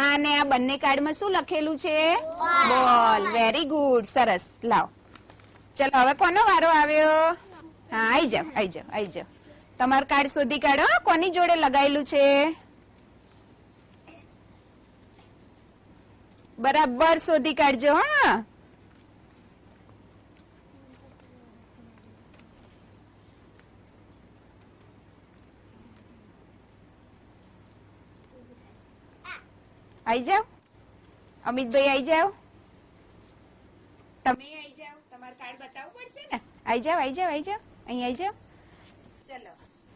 આ ને આ બંને કાર્ડમાં શું લખેલું છે? બોલ. Very good. સરસ. લાવ. ચલો હવે કોનો વારો આવ્યો? હા, આઈ જાવ, આઈ જાવ, આઈ જાવ. તમારું કાર્ડ શોધી કાઢો. કોની જોડે લગાયેલું છે? બરાબર શોધી કાઢજો. હા, આઈ જાવ. અમિતભાઈ આઈ જાવ. તમે આઈ જાવ. તમારું કાર્ડ બતાવવું પડશે ને. આઈ જાવ, આઈ જાવ, આઈ જાવ. અહીં આઈ જાવ. ચલો.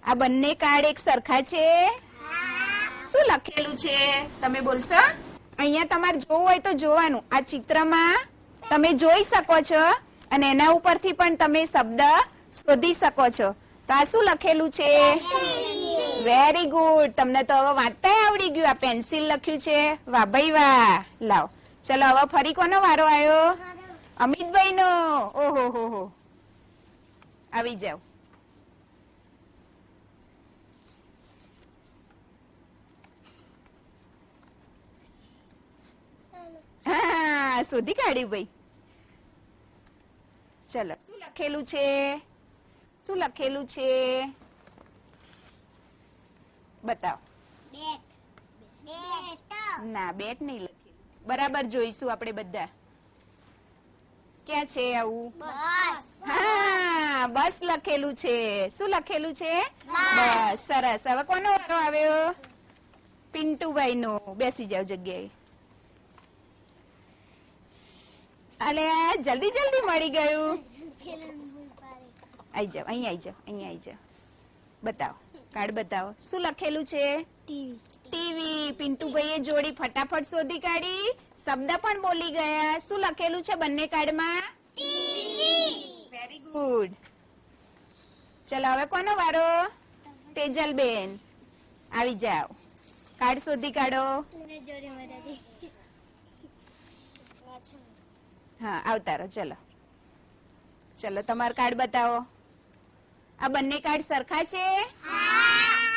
આ બંને કાર્ડ એક સરખા છે? શું લખેલું છે? તમે બોલશો? અહીંયા તમારે જોવું હોય તો જોવાનું. આ ચિત્રમાં તમે જોઈ શકો છો અને એના ઉપરથી પણ તમે શબ્દ શોધી શકો છો. તો આ શું લખેલું છે? Very good. તમને તો હવે વાંચતા આવડી ગયું. આ પેન્સિલ લખ્યું છે. વાહ ભાઈ વાહ. લાવ. ચલો હવે ફરી કોનો વારો આવ્યો? અમિતભાઈ નો. ઓહો હો હો. આવી જાવ. હા, શોધી કાઢ્યું ભાઈ. ચલો. શું લખેલું છે? શું લખેલું છે? બતાવો. ના, બેટ નહીં લખેલું. બરાબર જોઈશું આપણે બધા. ક્યાં છે આવું? હા, બસ લખેલું છે. શું લખેલું છે? બસ. સરસ. હવે કોનો વારો આવ્યો? પિન્ટુભાઈ નો. બેસી જાવ જગ્યાએ. અલે જલ્દી જલ્દી મળી ગયું. આઈ જાવ, અહીં આઈ જાવ, અહીં આઈ જાવ. બતાવો. કાર્ડ બતાવો. શું લખેલું છે? ટીવી. પિન્ટુભાઈએ જોડી ફટાફટ શોધી કાઢી. શબ્દ પણ બોલી ગયા. શું લખેલું છે બંને કાર્ડમાં? Very good. ચલો હવે કોનો વારો? તેજલબેન. આવી જાવ. કાર્ડ શોધી કાઢો. હા, આવતા રહો. ચલો. ચલો તમારું કાર્ડ બતાવો. આ બંને કાર્ડ સરખા છે?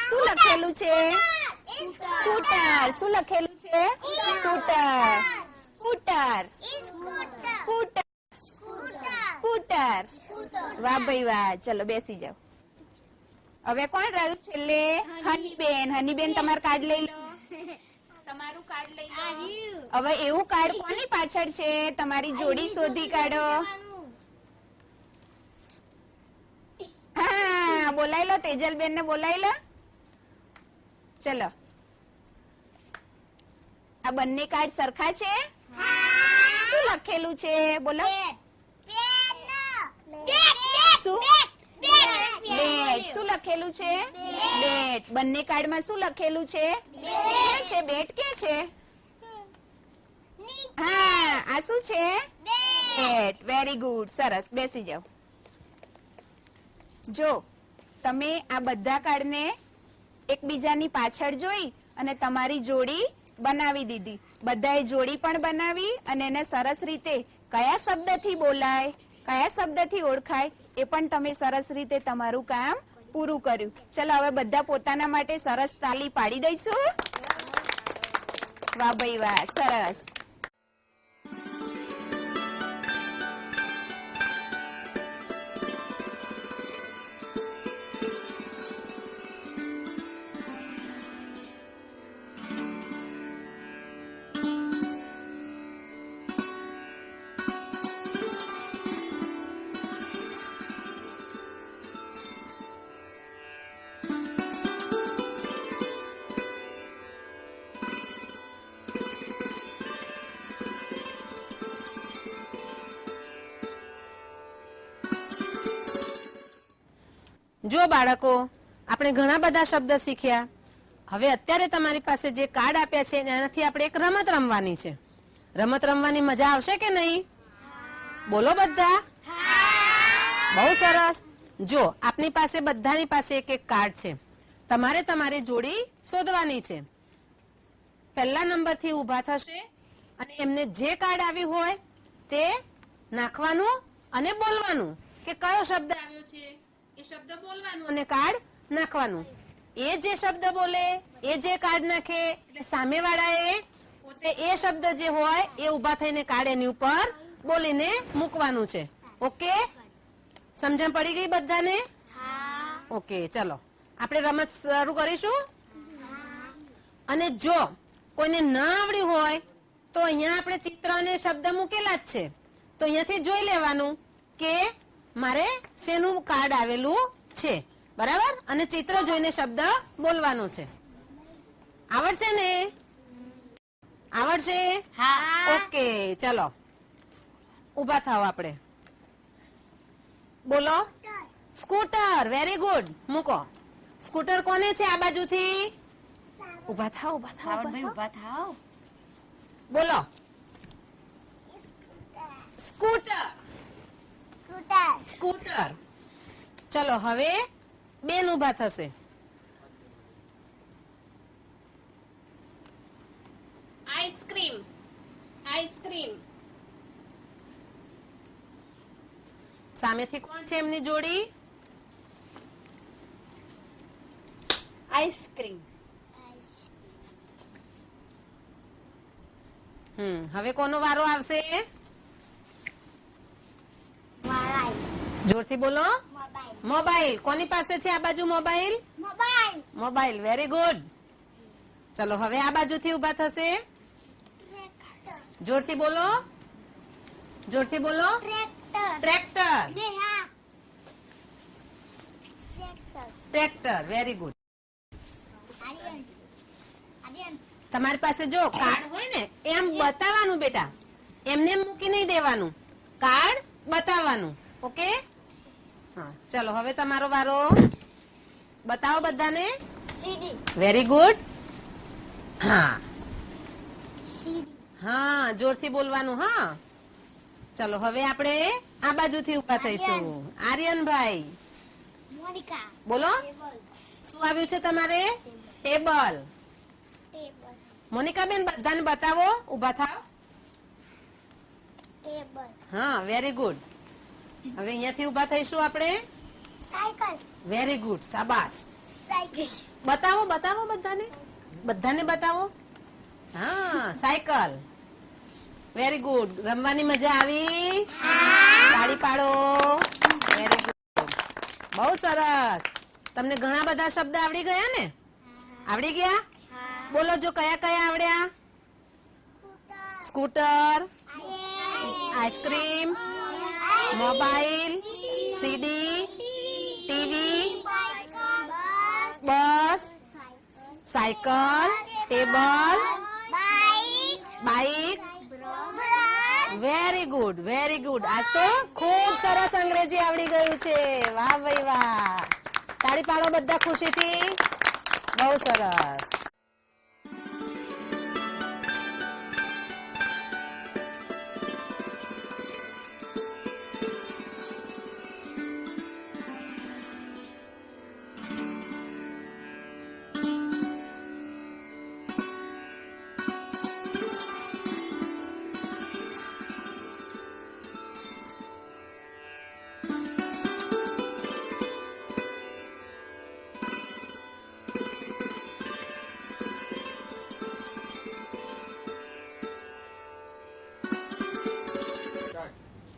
શું લખેલું છે? સ્કૂટર. શું લખેલું છે? સ્કૂટર. સ્કૂટર. સ્કૂટર. સ્કૂટર. વાહ ભાઈ વાહ. ચલો બેસી જાઓ. હવે કોણ રહ્યું છેલ્લે? હનીબેન. હનીબેન તમારું કાર્ડ લઈ લો. તમારું કાર્ડ લઈ લો. હવે એવું કાર્ડ કોની પાછળ છે? તમારી જોડી શોધી કાઢો. હા, બોલાઈ લો. તેજલબેન ને બોલાઈ લો. ચલો. આ બંને કાર્ડ સરખા છે? શું લખેલું છે? બોલો. શું? બેટ. શું લખેલું છે? બેટ. બંને કાર્ડમાં શું લખેલું છે? ક્યાં છે બેટ? ક્યાં છે? હા, આ શું છે? બેટ. Very good. સરસ. બેસી જાઓ. જો તમે આ બધા કાર્ડને એકબીજાની પાછળ જોઈ અને તમારી જોડી બનાવી દીધી. બધાએ જોડી પણ બનાવી અને એને સરસ રીતે કયા શબ્દથી બોલાય, કયા શબ્દથી ઓળખાય, એ પણ તમે સરસ રીતે તમારું કામ પૂરું કર્યું. ચલો હવે બધા પોતાના માટે સરસ તાલી પાડી દઈશું. વાહ ભાઈ વાહ, સરસ. જો બાળકો, આપણે ઘણા બધા શબ્દ શીખ્યા. હવે અત્યારે તમારી પાસે જે કાર્ડ આપ્યા છે એનાથી આપણે એક રમત રમવાની છે. રમત રમવાની મજા આવશે કે નહીં? બોલો બધા. બહુ સરસ. જો આપની પાસે બધાની પાસે એક એક કાર્ડ છે. તમારે તમારી જોડી શોધવાની છે. પહેલા નંબરથી ઊભા થશે અને એમને જે કાર્ડ આવ્યું હોય તે નાખવાનું અને બોલવાનું કે કયો શબ્દ આવ્યો છે એ શબ્દ બોલવાનું અને કાર્ડ નાખવાનું. એ જે શબ્દ બોલે એ જે કાર્ડ નાખે એટલે સામેવાળાએ પોતે એ શબ્દ જે હોય એ ઊભા થઈને કાર્ડ એની ઉપર બોલીને મૂકવાનું છે. ઓકે, સમજણ પડી ગઈ બધાને? ઓકે, ચલો આપણે રમત શરૂ કરીશું. અને જો કોઈને ન આવડ્યું હોય તો અહીંયા આપણે ચિત્ર અને શબ્દ મૂકેલા જ છે, તો અહીંયાથી જોઈ લેવાનું કે મારે શેનું કાર્ડ આવેલું છે, બરાબર? અને ચિત્ર જોઈને શબ્દ બોલવાનું છે. આવડશે ને? આવડશે? ઓકે, ચલો ઊભા થાવ. આપણે બોલો. સ્કૂટર. Very good. મૂકો. સ્કૂટર કોને છે આ બાજુથી? ઊભા થાવ, ઊભા થાવ, ઊભા થાવ. બોલો. સ્કૂટર. સ્કૂટર. ચલો હવે બેન ઊભા થશે. આઈસ્ક્રીમ. આઈસ્ક્રીમ. સામેથી કોણ છે એમની જોડી? આઈસ્ક્રીમ. હવે કોનો વારો આવશે? જોરથી બોલો. મોબાઈલ. કોની પાસે છે આ બાજુ મોબાઈલ? મોબાઈલ. Very good. ચલો હવે આ બાજુથી ઊભા થશે. જોરથી બોલો. જોરથી બોલો. ટ્રેક્ટર. ટ્રેક્ટર. Very good. તમારી પાસે જો કાર્ડ હોય ને એમ બતાવવાનું બેટા, એમને મૂકી નહીં દેવાનું, કાર્ડ બતાવવાનું. ઓકે, હા. ચલો હવે તમારો વારો. બતાવો બધાને. Very good. હા હા, જોરથી બોલવાનું. હા, ચલો હવે આપણે આ બાજુથી ઊભા થઈશું. આર્યનભાઈ બોલો. શું આવ્યું છે તમારે? ટેબલ. મોનિકાબેન બધાને બતાવો. ઊભા થાવ. હા, વેરી ગુડ. હવે અહીંયાથી ઊભા થઈશું આપણે. Very good. શાબાશ. બતાવો, બતાવો બધાને. બધાને બતાવો. હા, સાયકલ. Very good. રમવાની મજા આવી? તાળી પાડો. Very good. બહુ સરસ. તમને ઘણા બધા શબ્દ આવડી ગયા ને? આવડી ગયા? બોલો જો કયા કયા આવડ્યા? Scooter, ice cream, mobile, CD, TV, bus, cycle, table, bike. Very good, very good. આજ તો ખૂબ સરસ અંગ્રેજી આવડી ગયું છે. વાહ ભાઈ વાહ. તાળી પાડો બધા ખુશીથી. બહુ સરસ.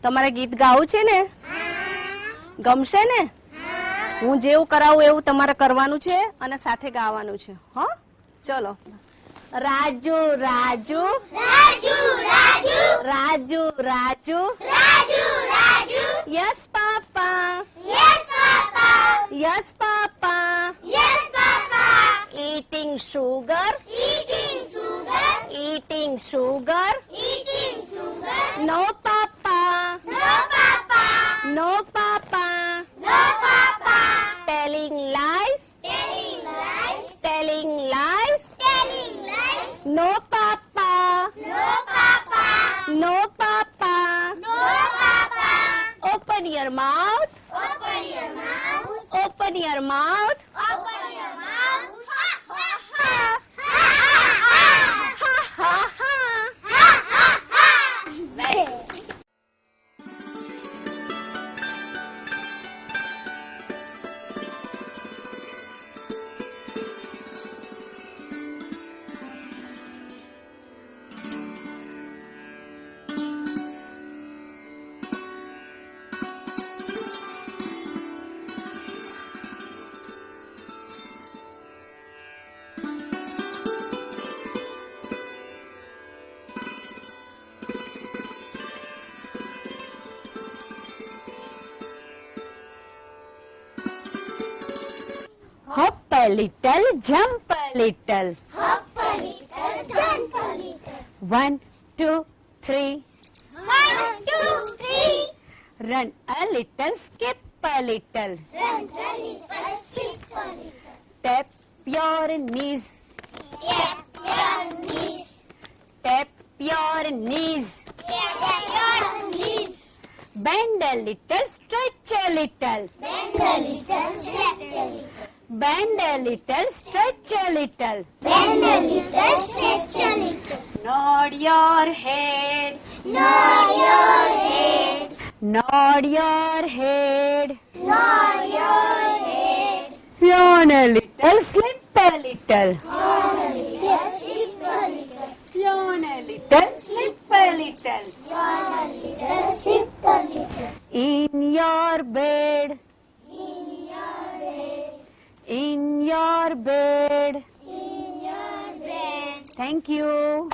તમારે ગીત ગાવું છે ને? ગમશે ને? હું જેવું કરાવું એવું તમારે કરવાનું છે અને સાથે ગાવાનું છે. હા, ચલો. Raju Raju Raju Raju Raju Raju Raju Raju yes papa yes papa yes papa yes papa eating sugar eating sugar eating sugar eating sugar no papa no papa no papa no papa telling lies telling lies telling lies telling lies no papa no papa no papa no papa open your mouth open your mouth open your mouth open your mouth ha ha ha ha ha ha ha ha ha Hop a little, jump a little. Hop a little, jump a little. 1, 2, 3. 1, 2, 3. Run a little, skip a little. Run a little, skip a little. Tap your knees. Tap your knees. Tap your knees. Tap your knees. Bend a little, stretch a little. Bend a little, stretch a little. Bend a little, stretch a little. Bend a little, stretch a little. Nod your head. Nod your head. Nod your head. Nod your head. Yawn a little, slip a little. Yawn a little, slip a little. Yawn a little, slip a little. Yawn a little, slip a little. In your bed. In your bed. In your bed. In your bed. Thank you.